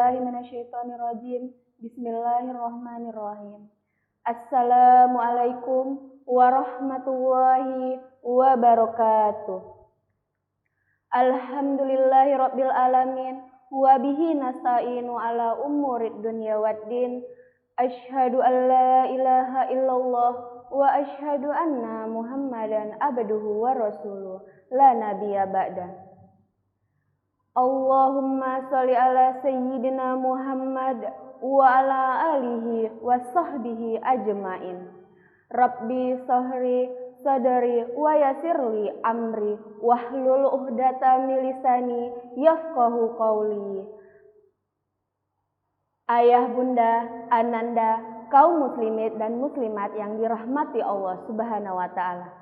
billahi minasyaitonirrajim. Bismillahirrahmanirrahim. Assalamualaikum warahmatullahi wabarakatuh. Alhamdulillahirabbil alamin wa bihi nasta'inu ala umurid dunya waddin. Asyhadu an la ilaha illallah wa asyhadu anna Muhammadan abduhu wa rasuluh la nabiyya ba'da. Allahumma sholli ala sayyidina Muhammad wa ala alihi wa sahbihi ajmain. Rabbi sahri sadari wa yasirli amri wahlul uhdatan min lisani yafqahu qawli. Ayah, bunda, ananda, kaum muslimin dan muslimat yang dirahmati Allah Subhanahu wa taala.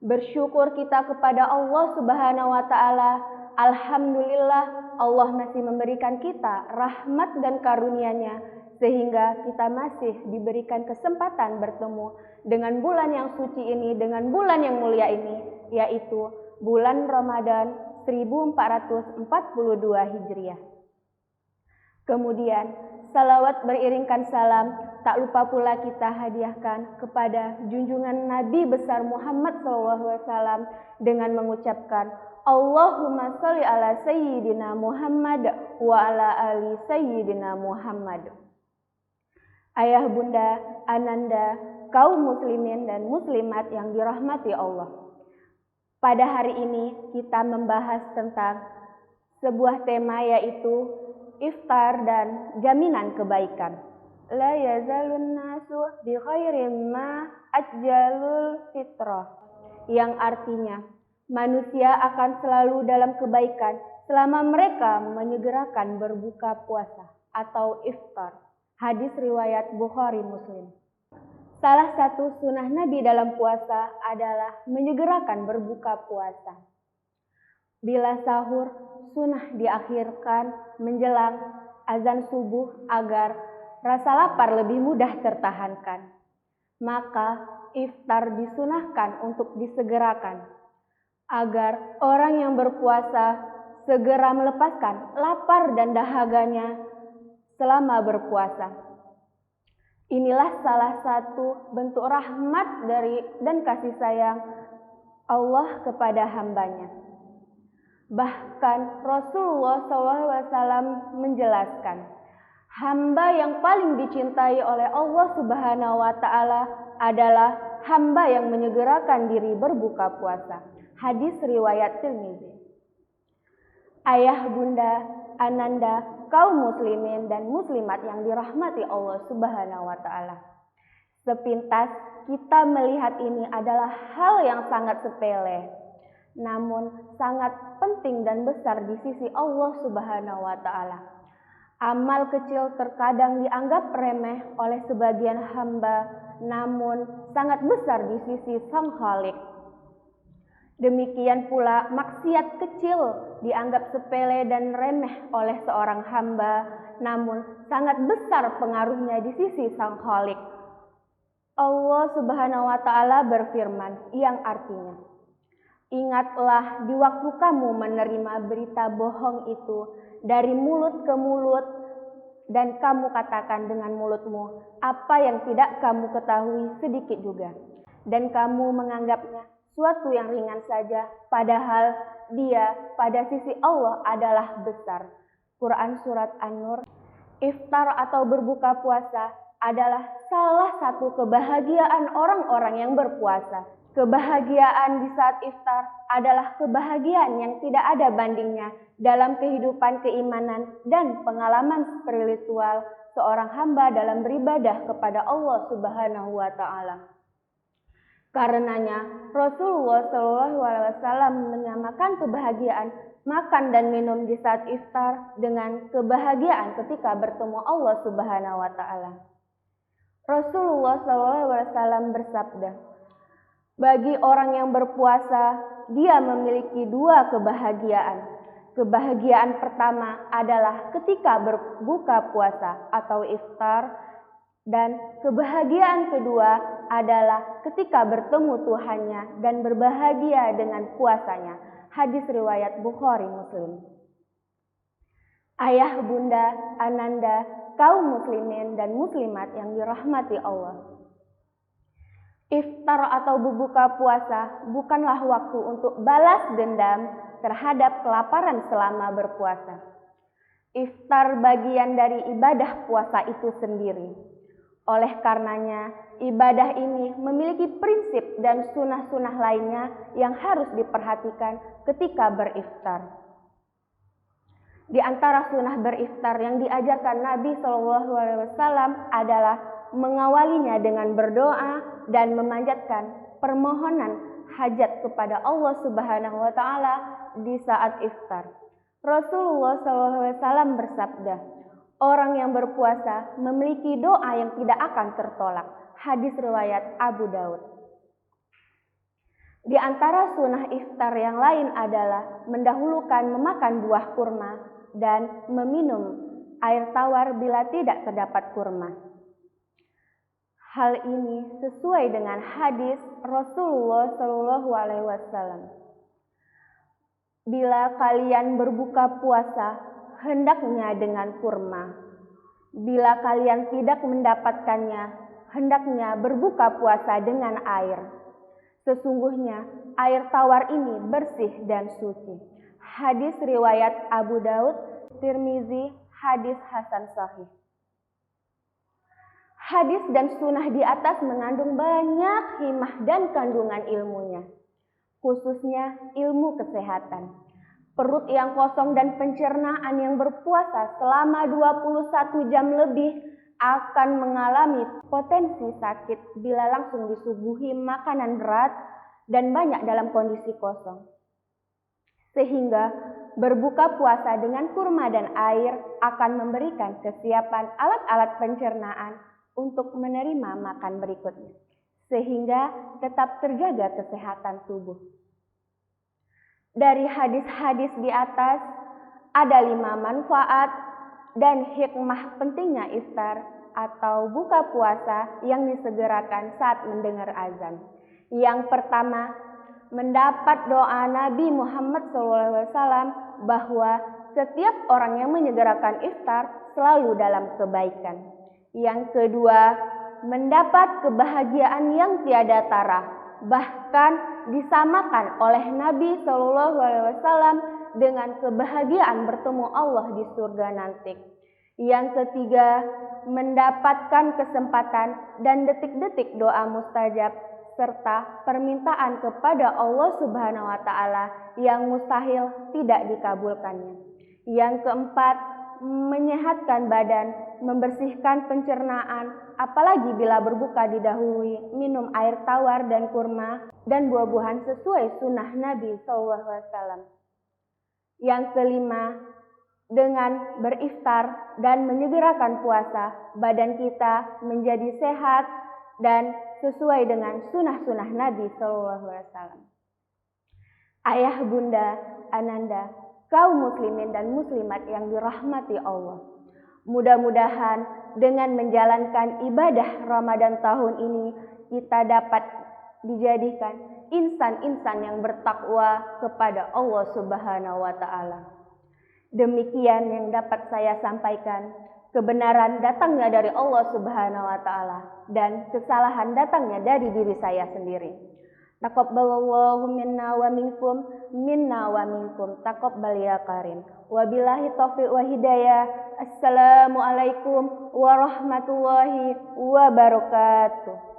Bersyukur kita kepada Allah Subhanahu wa taala. Alhamdulillah, Allah masih memberikan kita rahmat dan karunia-Nya sehingga kita masih diberikan kesempatan bertemu dengan bulan yang suci ini, dengan bulan yang mulia ini, yaitu bulan Ramadan 1442 Hijriah. Kemudian salawat beriringkan salam tak lupa pula kita hadiahkan kepada junjungan Nabi besar Muhammad SAW dengan mengucapkan Allahumma sholli ala sayyidina Muhammad wa ala ali sayyidina Muhammad. Ayah, bunda, ananda, kaum muslimin dan muslimat yang dirahmati Allah. Pada hari ini kita membahas tentang sebuah tema, yaitu iftar dan jaminan kebaikan. La yazalun nasu bi khairin ma ajjalul fitrah, yang artinya manusia akan selalu dalam kebaikan selama mereka menyegerakan berbuka puasa atau iftar. Hadis riwayat Bukhari Muslim. Salah satu sunnah Nabi dalam puasa adalah menyegerakan berbuka puasa. Bila sahur, sunnah diakhirkan menjelang azan subuh agar rasa lapar lebih mudah tertahankan. Maka iftar disunahkan untuk disegerakan agar orang yang berpuasa segera melepaskan lapar dan dahaganya selama berpuasa. Inilah salah satu bentuk rahmat dan kasih sayang Allah kepada hambanya. Bahkan Rasulullah SAW menjelaskan, hamba yang paling dicintai oleh Allah Subhanahu wa taala adalah hamba yang menyegerakan diri berbuka puasa. Hadis riwayat Tirmizi. Ayah, bunda, ananda, kaum muslimin dan muslimat yang dirahmati Allah Subhanahu wa taala. Sepintas kita melihat ini adalah hal yang sangat sepele, namun sangat penting dan besar di sisi Allah Subhanahu wa taala. Amal kecil terkadang dianggap remeh oleh sebagian hamba, namun sangat besar di sisi Sang Khalik. Demikian pula maksiat kecil dianggap sepele dan remeh oleh seorang hamba, namun sangat besar pengaruhnya di sisi Sang Khalik. Allah Subhanahu wa taala berfirman yang artinya, ingatlah di waktu kamu menerima berita bohong itu dari mulut ke mulut, dan kamu katakan dengan mulutmu apa yang tidak kamu ketahui sedikit juga, dan kamu menganggapnya suatu yang ringan saja, padahal dia pada sisi Allah adalah besar. Quran Surat An-Nur. Iftar atau berbuka puasa adalah salah satu kebahagiaan orang-orang yang berpuasa. Kebahagiaan di saat iftar adalah kebahagiaan yang tidak ada bandingnya dalam kehidupan keimanan dan pengalaman spiritual seorang hamba dalam beribadah kepada Allah Subhanahu wa taala. Karenanya Rasulullah SAW menyamakan kebahagiaan makan dan minum di saat iftar dengan kebahagiaan ketika bertemu Allah Subhanahu wa taala. Rasulullah SAW bersabda, bagi orang yang berpuasa, dia memiliki dua kebahagiaan. Kebahagiaan pertama adalah ketika berbuka puasa atau iftar, dan kebahagiaan kedua adalah ketika bertemu Tuhannya dan berbahagia dengan puasanya. Hadis riwayat Bukhari Muslim. Ayah, bunda, ananda, kaum muslimin dan muslimat yang dirahmati Allah. Iftar atau berbuka puasa bukanlah waktu untuk balas dendam terhadap kelaparan selama berpuasa. Iftar bagian dari ibadah puasa itu sendiri. Oleh karenanya, ibadah ini memiliki prinsip dan sunah-sunah lainnya yang harus diperhatikan ketika beriftar. Di antara sunah beriftar yang diajarkan Nabi SAW adalah mengawalinya dengan berdoa dan memanjatkan permohonan hajat kepada Allah Subhanahu wa taala di saat iftar. Rasulullah SAW bersabda, orang yang berpuasa memiliki doa yang tidak akan tertolak. Hadis riwayat Abu Daud. Di antara sunah iftar yang lain adalah mendahulukan memakan buah kurma dan meminum air tawar bila tidak terdapat kurma. Hal ini sesuai dengan hadis Rasulullah SAW. Bila kalian berbuka puasa, hendaknya dengan kurma. Bila kalian tidak mendapatkannya, hendaknya berbuka puasa dengan air. Sesungguhnya air tawar ini bersih dan suci. Hadis riwayat Abu Daud, Tirmizi, hadis hasan sahih. Hadis dan sunnah di atas mengandung banyak hikmah dan kandungan ilmunya, khususnya ilmu kesehatan. Perut yang kosong dan pencernaan yang berpuasa selama 21 jam lebih akan mengalami potensi sakit bila langsung disuguhi makanan berat dan banyak dalam kondisi kosong. Sehingga berbuka puasa dengan kurma dan air akan memberikan kesiapan alat-alat pencernaan untuk menerima makan berikutnya, sehingga tetap terjaga kesehatan tubuh. Dari hadis-hadis di atas, ada 5 manfaat dan hikmah pentingnya iftar atau buka puasa yang disegerakan saat mendengar azan. Yang pertama, mendapat doa Nabi Muhammad SAW bahwa setiap orang yang menyegerakan iftar selalu dalam kebaikan. Yang kedua, mendapat kebahagiaan yang tiada tara, bahkan disamakan oleh Nabi SAW dengan kebahagiaan bertemu Allah di surga nanti. Yang ketiga, mendapatkan kesempatan dan detik-detik doa mustajab serta permintaan kepada Allah Subhanahu wa taala yang mustahil tidak dikabulkannya. Yang keempat, menyehatkan badan, membersihkan pencernaan, apalagi bila berbuka didahului minum air tawar dan kurma dan buah-buahan sesuai sunnah Nabi SAW. Yang kelima, dengan beriftar dan menyegerakan puasa, badan kita menjadi sehat dan sesuai dengan sunnah-sunnah Nabi SAW. Ayah, bunda, ananda, kaum muslimin dan muslimat yang dirahmati Allah. Mudah-mudahan dengan menjalankan ibadah Ramadan tahun ini kita dapat dijadikan insan-insan yang bertakwa kepada Allah Subhanahu wa taala. Demikian yang dapat saya sampaikan. Kebenaran datangnya dari Allah Subhanahu wa taala dan kesalahan datangnya dari diri saya sendiri. Taqabbalallahu minna wa minkum taqabbal ya karim. Wabillahi taufiq wa hidayah. Assalamualaikum warahmatullahi wabarakatuh.